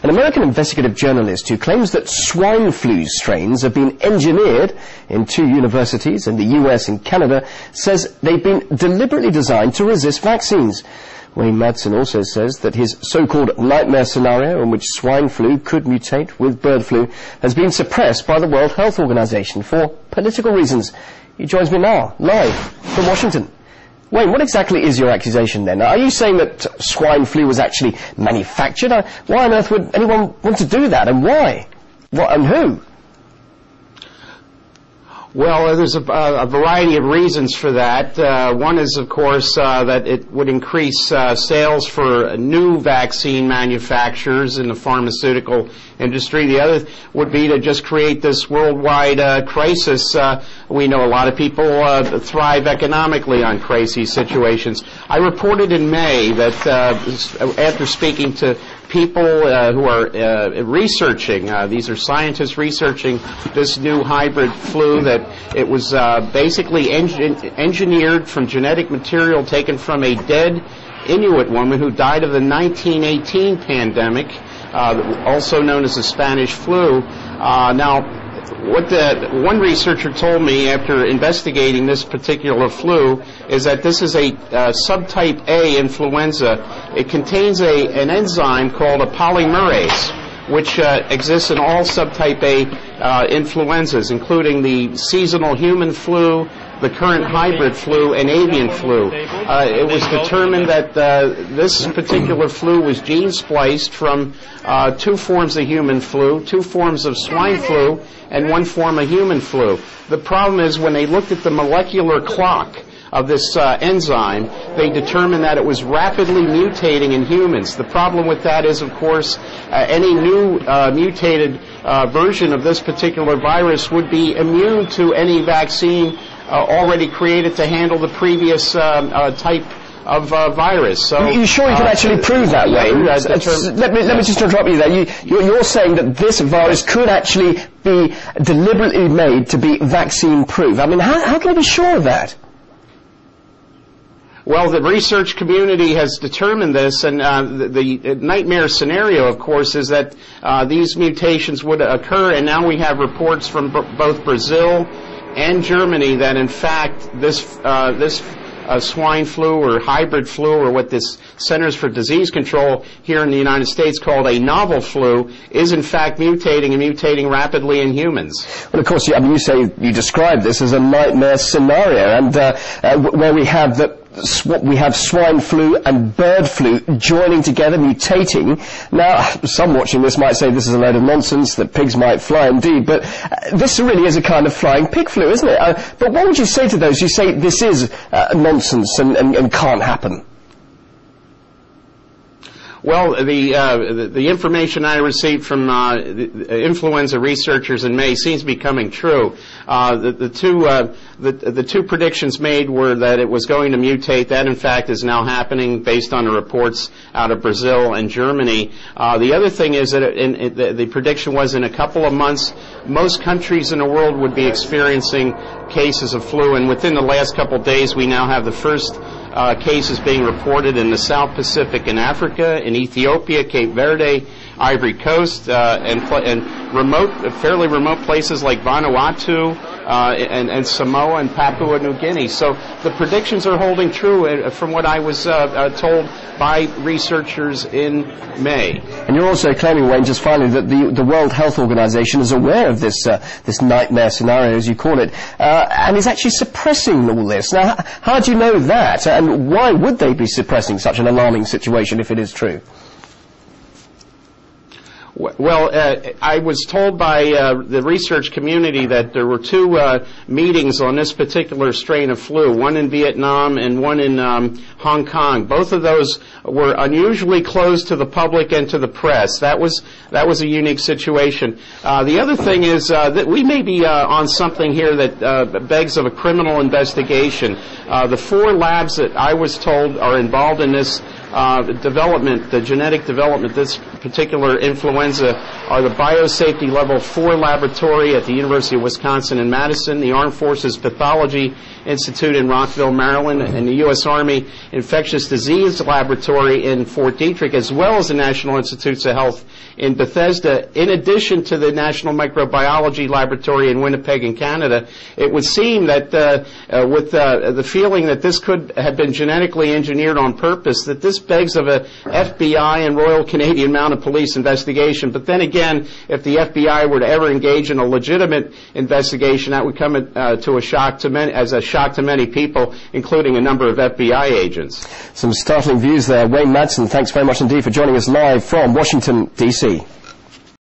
An American investigative journalist who claims that swine flu strains have been engineered in 2 universities in the US and Canada says they've been deliberately designed to resist vaccines. Wayne Madsen also says that his so-called nightmare scenario in which swine flu could mutate with bird flu has been suppressed by the World Health Organization for political reasons. He joins me now, live from Washington. Wayne, what exactly is your accusation then? Are you saying that swine flu was actually manufactured? Why on earth would anyone want to do that, and why? What and who? Well, there's a variety of reasons for that. One is, of course, that it would increase sales for new vaccine manufacturers in the pharmaceutical industry. The other would be to just create this worldwide crisis. We know a lot of people thrive economically on crisis situations. I reported in May that after speaking to people who are researching, these are scientists researching this new hybrid flu, that it was basically engineered from genetic material taken from a dead Inuit woman who died of the 1918 pandemic, also known as the Spanish flu. Now, what one researcher told me after investigating this particular flu is that this is a subtype A influenza. It contains an enzyme called a polymerase, which exists in all subtype A influenzas, including the seasonal human flu, the current hybrid flu, and avian flu. It was determined that this particular flu was gene spliced from 2 forms of human flu, 2 forms of swine flu, and 1 form of human flu. The problem is when they looked at the molecular clock of this enzyme, they determined that it was rapidly mutating in humans. The problem with that is, of course, any new mutated version of this particular virus would be immune to any vaccine already created to handle the previous type of virus. So, are you sure you can actually prove that, Wayne? Let me just interrupt you there. You're saying that this virus could actually be deliberately made to be vaccine-proof. I mean, how can I be sure of that? Well, the research community has determined this, and the nightmare scenario, of course, is that these mutations would occur, and now we have reports from both Brazil and Germany that, in fact, this swine flu or hybrid flu, or what this Centers for Disease Control here in the United States called a novel flu, is in fact mutating and mutating rapidly in humans. Well, of course, you describe this as a nightmare scenario, and where we have swine flu and bird flu joining together, mutating. Now, some watching this might say this is a load of nonsense, that pigs might fly indeed, but this really is a kind of flying pig flu, isn't it? But what would you say to those who say this is nonsense and can't happen? Well, the information I received from the influenza researchers in May seems to be coming true. The two predictions made were that it was going to mutate. That, in fact, is now happening based on the reports out of Brazil and Germany. The other thing is that the prediction was in a couple of months, most countries in the world would be experiencing cases of flu, and within the last couple of days, we now have the first cases being reported in the South Pacific and Africa, in Ethiopia, Cape Verde, Ivory Coast, and fairly remote places like Vanuatu and Samoa and Papua New Guinea. So the predictions are holding true from what I was told by researchers in May. And you're also claiming, Wayne, just finally, that the World Health Organization is aware of this nightmare scenario, as you call it, and is actually suppressing all this. Now, how do you know that, and why would they be suppressing such an alarming situation if it is true? Well, I was told by the research community that there were 2 meetings on this particular strain of flu, one in Vietnam and one in Hong Kong. Both of those were unusually closed to the public and to the press. That was a unique situation. The other thing is that we may be on something here that begs of a criminal investigation. The 4 labs that I was told are involved in this development, the genetic development, this particular influenza are the Biosafety Level 4 Laboratory at the University of Wisconsin in Madison, the Armed Forces Pathology Institute in Rockville, Maryland, and the U.S. Army Infectious Disease Laboratory in Fort Detrick, as well as the National Institutes of Health in Bethesda, in addition to the National Microbiology Laboratory in Winnipeg in Canada. It would seem that with the feeling that this could have been genetically engineered on purpose, that this begs of a FBI and Royal Canadian Mounted Police investigation. But then again, if the FBI were to ever engage in a legitimate investigation, that would come to a shock to many, as a shock to many people, including a number of FBI agents. Some startling views there. Wayne Madsen, thanks very much indeed for joining us live from Washington, D.C.